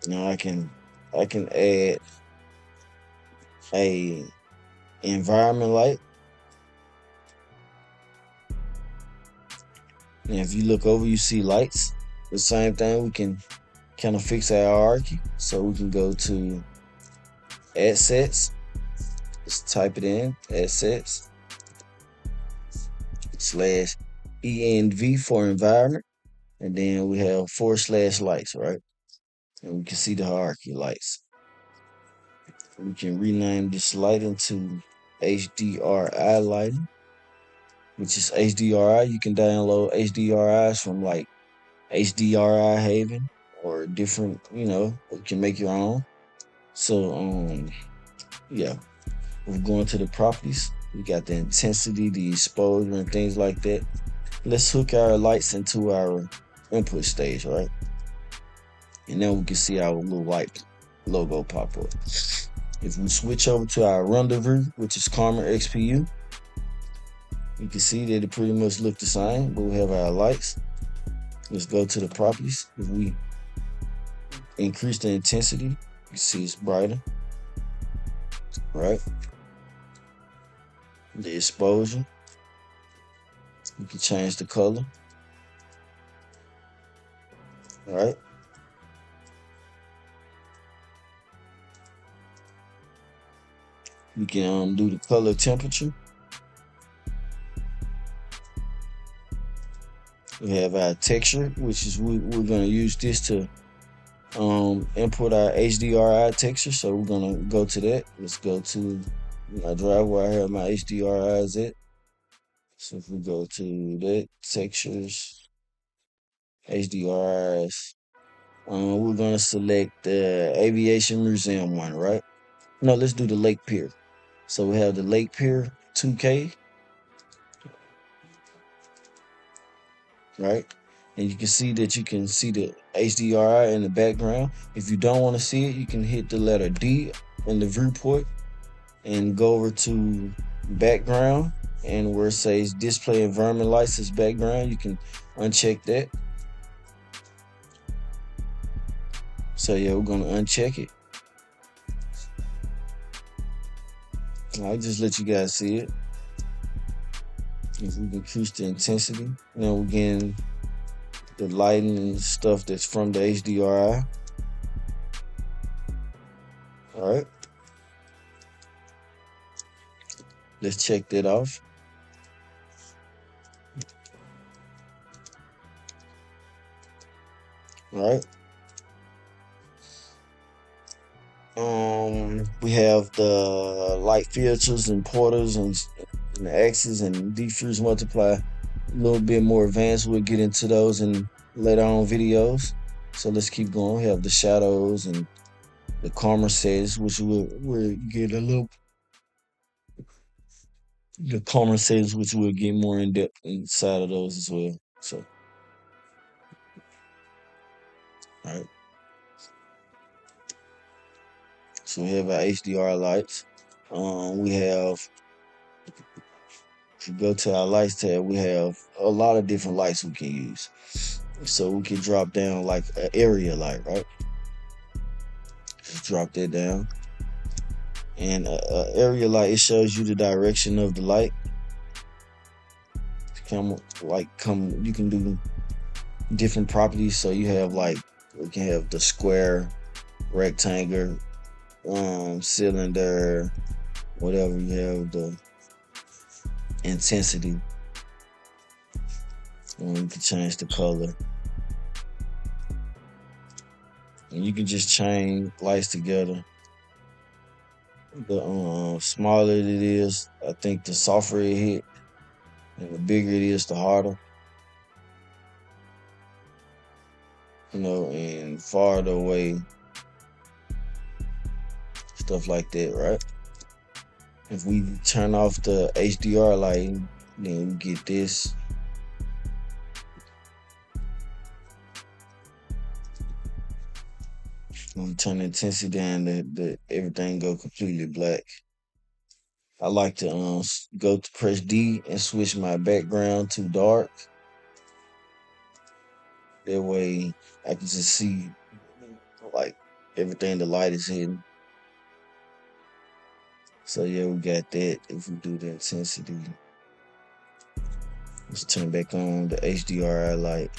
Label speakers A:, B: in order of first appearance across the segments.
A: Now I can add a environment light. And if you look over, you see lights. The same thing, we can kind of fix our hierarchy. So we can go to assets. Just type it in, assets slash env for environment. And then we have / lights, right? And we can see the hierarchy lights. We can rename this light into HDRI lighting, which is HDRI. You can download HDRIs from like HDRI Haven or different, you can make your own. So yeah, we're going to the properties. We got the intensity, the exposure, and things like that. Let's hook our lights into our input stage, right? And then we can see our little light logo pop up. If we switch over to our rendezvous, which is Karma XPU, you can see that it pretty much look the same, but we have our lights. Let's go to the properties. If we increase the intensity, you can see it's brighter, right? The exposure, you can change the color, right? We can do the color temperature. We have our texture, which is we're gonna use this to input our HDRI texture. So we're gonna go to that. Let's go to my drive where I have my HDRIs at. So if we go to that, textures, HDRIs, we're gonna select the Aviation Museum one, right? No, let's do the Lake Pier. So we have the Lake Pier 2K, right? And you can see that you can see the HDRI in the background. If you don't want to see it, you can hit the letter D in the viewport and go over to background, and where it says display environment license background, you can uncheck that. So yeah, we're gonna uncheck it. I'll just let you guys see it. If we increase the intensity, now we're getting the lighting and stuff that's from the HDRI. All right, let's check that off. All right. We have the light filters and porters and the X's and diffuse multiply. A little bit more advanced. We'll get into those in later on videos. So let's keep going. We have the shadows and the karma sets, which we'll get a little. The karma sets, which we'll get more in depth inside of those as well. So, all right. So we have our HDR lights. We have, if you go to our lights tab, we have a lot of different lights we can use. So we can drop down like an area light, right? Just drop that down. And area light, it shows you the direction of the light. You can do different properties. So you have we can have the square, rectangle, cylinder, whatever. You have the intensity, and you can change the color, and you can just chain lights together. The smaller it is, I think the softer it hit, and the bigger it is, the harder. And farther away, stuff like that, right? If we turn off the HDR lighting, then we get this. When we turn the intensity down, the everything go completely black. I like to go to press D and switch my background to dark. That way I can just see like everything the light is hitting. So yeah, we got that. If we do the intensity, let's turn back on the HDRI light.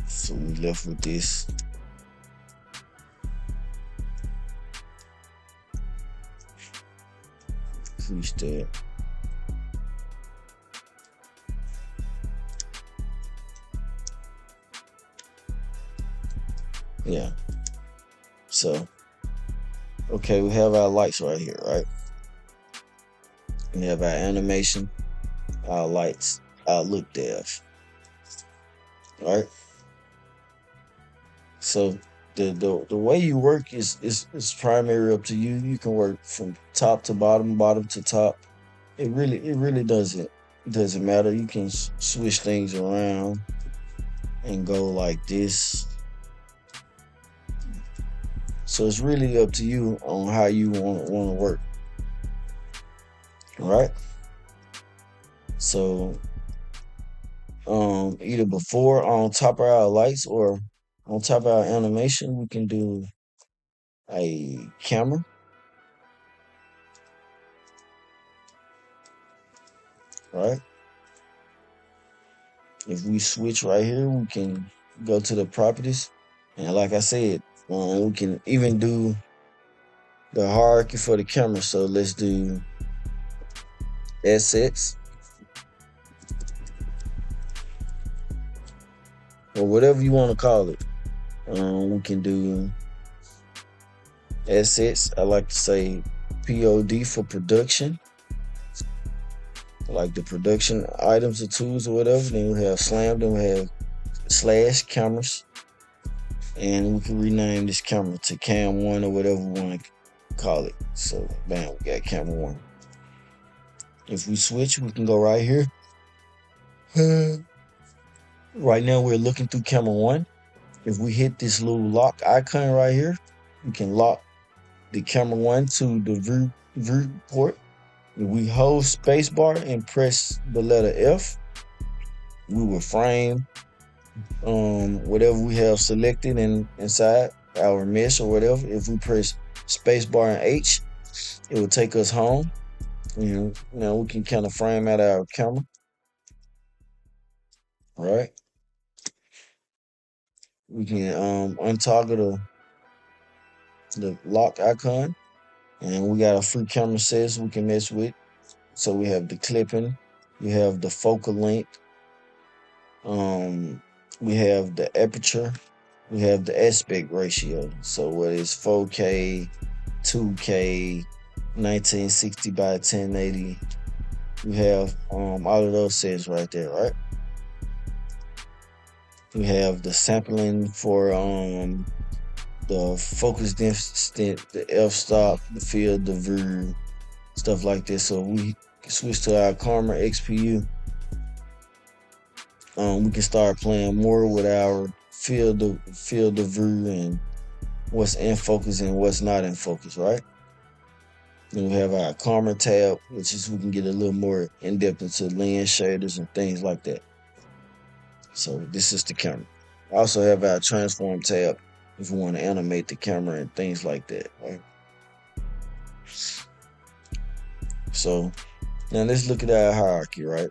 A: So we left with this. Switch that. Yeah. So, okay, we have our lights right here, right? We have our animation, our lights, our look depth, right? So the way you work is primary up to you. You can work from top to bottom, bottom to top. It really doesn't matter. You can switch things around and go like this. So it's really up to you on how you want to work, right? So either before on top of our lights or on top of our animation, we can do a camera, right? If we switch right here, we can go to the properties, and like I said, we can even do the hierarchy for the camera. So let's do assets or whatever you want to call it. We can do assets. I like to say POD for production, like the production items or tools or whatever. Then we have slam. Then we have slash cameras, and we can rename this camera to cam 1 or whatever we want to call it. So bam, we got camera 1. If we switch, we can go right here. Right now we're looking through camera 1. If we hit this little lock icon right here, we can lock the camera 1 to the viewport. If we hold spacebar and press the letter F, we will frame whatever we have selected inside our mesh or whatever. If we press spacebar and H, it will take us home. Now we can kind of frame out our camera. Right? We can untoggle the lock icon, and we got a free camera sets we can mess with. So we have the clipping, we have the focal length, we have the aperture, we have the aspect ratio. So what is 4K, 2K, 1960 by 1080. We have all of those sets right there, right? We have the sampling for the focus distance, the f-stop, the field of view, stuff like this. So we can switch to our camera XPU. We can start playing more with our field of view and what's in focus and what's not in focus, right? Then we have our camera tab, which is we can get a little more in depth into lens shaders and things like that. So this is the camera. I also have our transform tab if we want to animate the camera and things like that, right? So now let's look at our hierarchy, right?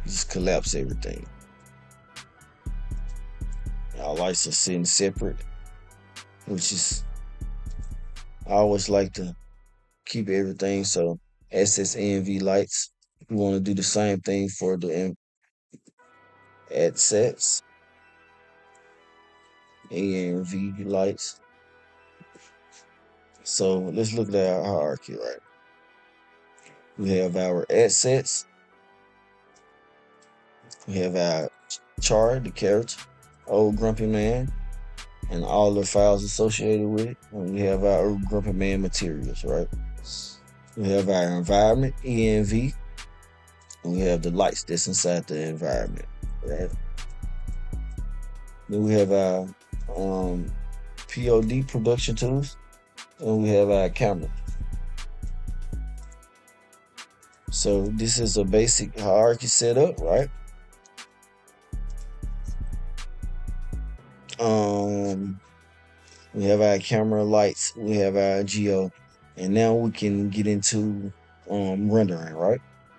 A: Just collapse everything. Our lights are sitting separate, which is, I always like to keep everything. So SSNV lights, we want to do the same thing for the ad sets. ANV lights. So let's look at our hierarchy, right? We have our ad sets. We have our chart, the character, Old Grumpy Man, and all the files associated with it. And we have our Old Grumpy Man materials, right? We have our environment, ENV, and we have the lights that's inside the environment, right? Then we have our POD production tools, and we have our camera. So this is a basic hierarchy setup, right? Um, we have our camera lights. We have our geo, and now we can get into rendering, right?